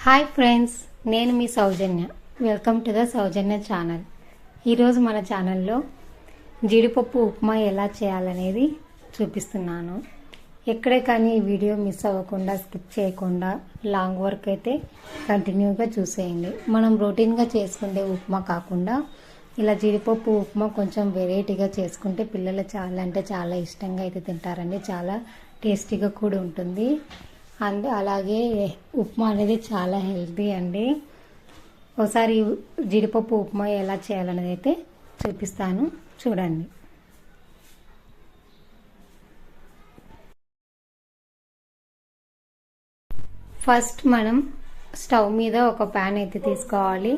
Hi friends, నేను మీ Soujanya. Welcome to the Soujanya channel. ఈరోజు మన ఛానల్లో జీడిపప్పు ఉప్మా ఎలా చేయాలనేది చూపిస్తున్నాను. ఎక్కడే కానీ ఈ వీడియో మిస్ అవ్వకుండా, స్కిప్ చేయకుండా లాంగ్ వర్క్ అయితే కంటిన్యూగా చూసేయండి. మనం రొటీన్గా చేసుకునే ఉప్మా కాకుండా ఇలా జీడిపప్పు ఉప్మా కొంచెం వెరైటీగా చేసుకుంటే పిల్లలు చాలా అంటే చాలా ఇష్టంగా అయితే తింటారండి. చాలా టేస్టీగా కూడా ఉంటుంది. అండ్ అలాగే ఉప్మా అనేది చాలా హెల్తీ అండి. ఒకసారి జీడిపప్పు ఉప్మా ఎలా చేయాలనేది అయితే చూపిస్తాను, చూడండి. ఫస్ట్ మనం స్టవ్ మీద ఒక ప్యాన్ అయితే తీసుకోవాలి.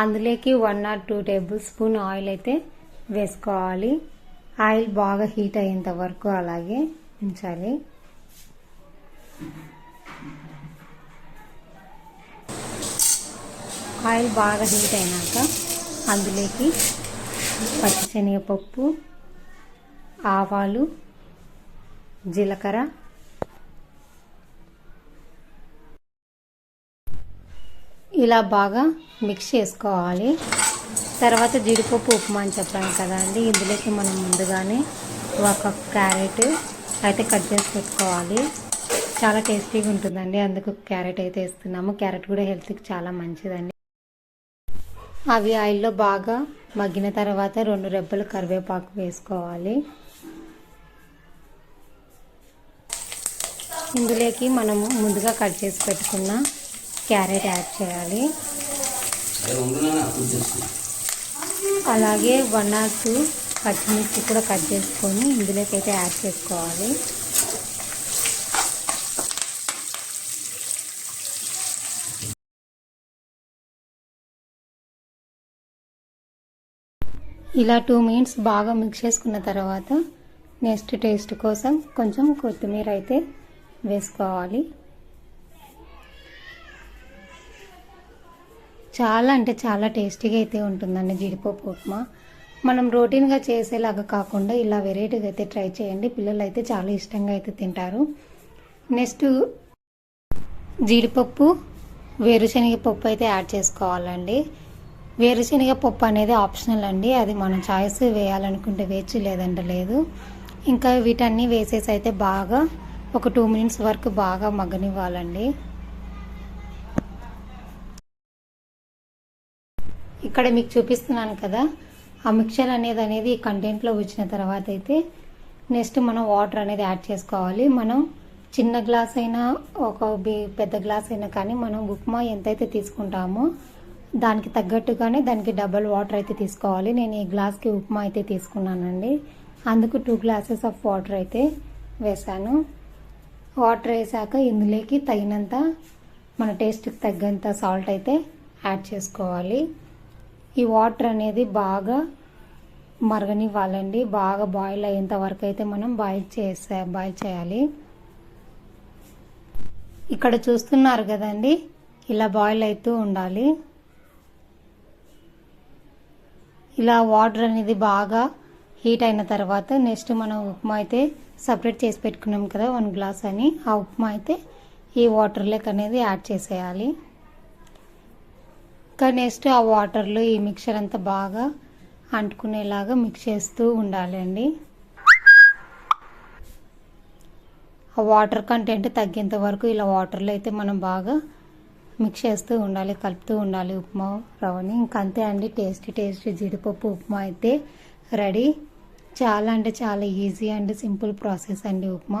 అందులోకి 1 or 2 టేబుల్ స్పూన్ ఆయిల్ అయితే వేసుకోవాలి. ఆయిల్ బాగా హీట్ అయ్యేంత వరకు అలాగే ఉంచాలి. ఆయిల్ బాగా హీట్ అయినాక అందులోకి పచ్చిశనగపప్పు, ఆవాలు, జీలకర్ర, ఇలా బాగా మిక్స్ చేసుకోవాలి. తర్వాత జీడిపప్పు ఉప్మా అని చెప్పాను కదా అండి, ఇందులోకి మనం ముందుగానే ఒక క్యారెట్ అయితే కట్ చేసి పెట్టుకోవాలి. చాలా టేస్టీగా ఉంటుందండి, అందుకు క్యారెట్ అయితే వేస్తున్నాము. క్యారెట్ కూడా హెల్త్కి చాలా మంచిదండి. అవి ఆయిల్లో బాగా మగ్గిన తర్వాత 2 రెబ్బలు కరివేపాకు వేసుకోవాలి. ఇందులోకి మనము ముందుగా కట్ చేసి పెట్టుకున్న క్యారెట్ యాడ్ చేయాలి. అలాగే 1 or 2 పచ్చిమిర్చి కూడా కట్ చేసుకొని ఇందులోకి అయితే యాడ్ చేసుకోవాలి. ఇలా 2 minutes బాగా మిక్స్ చేసుకున్న తర్వాత నెక్స్ట్ టేస్ట్ కోసం కొంచెం కొత్తిమీర అయితే వేసుకోవాలి. చాలా అంటే చాలా టేస్టీగా అయితే ఉంటుందండి జీడిపప్పు ఉప్మా. మనం రొటీన్గా చేసేలాగా కాకుండా ఇలా వెరైటీగా అయితే ట్రై చేయండి. పిల్లలు అయితే చాలా ఇష్టంగా అయితే తింటారు. నెక్స్ట్ జీడిపప్పు, వేరుశనగ పప్పు అయితే యాడ్ చేసుకోవాలండి. వేరుశనగ పప్పు అనేది ఆప్షనల్ అండి, అది మన చాయిస్. వేయాలనుకుంటే వేయచ్చు, లేదంటే లేదు. ఇంకా వీటన్నీ వేసేసి అయితే బాగా ఒక 2 minutes వరకు బాగా మగ్గనివ్వాలండి. ఇక్కడ మీకు చూపిస్తున్నాను కదా, ఆ మిక్చర్ అనేది ఈ కంటెంట్లో వచ్చిన తర్వాత అయితే నెక్స్ట్ మనం వాటర్ అనేది యాడ్ చేసుకోవాలి. మనం చిన్న గ్లాస్ అయినా ఒక పెద్ద గ్లాస్ అయినా కానీ మనం ఉప్మా ఎంతైతే తీసుకుంటామో దానికి తగ్గట్టుగానే దానికి డబల్ వాటర్ అయితే తీసుకోవాలి. నేను ఈ గ్లాస్కి ఉప్మా అయితే తీసుకున్నానండి, అందుకు 2 glasses ఆఫ్ వాటర్ అయితే వేసాను. వాటర్ వేసాక ఇందులోకి తగినంత మన టేస్ట్కి తగ్గంత సాల్ట్ అయితే యాడ్ చేసుకోవాలి. ఈ వాటర్ అనేది బాగా మరగనివ్వాలండి. బాగా బాయిల్ అయ్యేంత వరకు అయితే మనం బాయిల్ చేయాలి. ఇక్కడ చూస్తున్నారు కదండి, ఇలా బాయిల్ అవుతూ ఉండాలి. ఇలా వాటర్ అనేది బాగా హీట్ అయిన తర్వాత నెక్స్ట్ మనం ఉప్మా అయితే సపరేట్ చేసి పెట్టుకున్నాం కదా 1 glass అని, ఆ ఉప్మా అయితే ఈ వాటర్లోకి అనేది యాడ్ చేసేయాలి. ఇంకా నెక్స్ట్ ఆ వాటర్లో ఈ మిక్చర్ అంతా బాగా అంటుకునేలాగా మిక్స్ చేస్తూ ఉండాలి అండి. ఆ వాటర్ కంటెంట్ తగ్గేంత వరకు ఇలా వాటర్లో అయితే మనం బాగా మిక్స్ చేస్తూ ఉండాలి, కలుపుతూ ఉండాలి ఉప్మా రవ్వని. ఇంకంతే అండి, టేస్టీ జీడిపప్పు ఉప్మా అయితే రెడీ. చాలా అంటే చాలా ఈజీ అండ్ సింపుల్ ప్రాసెస్ అండి ఉప్మా.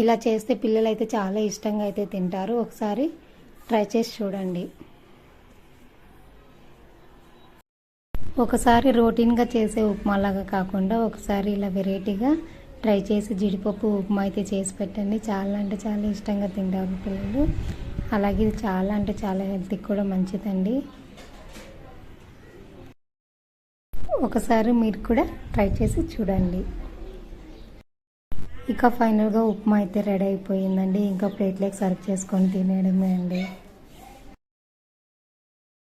ఇలా చేస్తే పిల్లలు అయితే చాలా ఇష్టంగా అయితే తింటారు. ఒకసారి ట్రై చేసి చూడండి. ఒకసారి రొటీన్గా చేసే ఉప్మా లాగా కాకుండా ఒకసారి ఇలా వెరైటీగా ట్రై చేసి జీడిపప్పు ఉప్మా అయితే చేసి పెట్టండి. చాలా అంటే చాలా ఇష్టంగా తింటారు పిల్లలు. అలాగే ఇది చాలా అంటే చాలా హెల్త్కి కూడా మంచిదండి. ఒకసారి మీరు కూడా ట్రై చేసి చూడండి. ఇక ఫైనల్గా ఉప్మా అయితే రెడీ అయిపోయిందండి. ఇంకా ప్లేట్లోకి సర్వ్ చేసుకొని తినేయడమే అండి.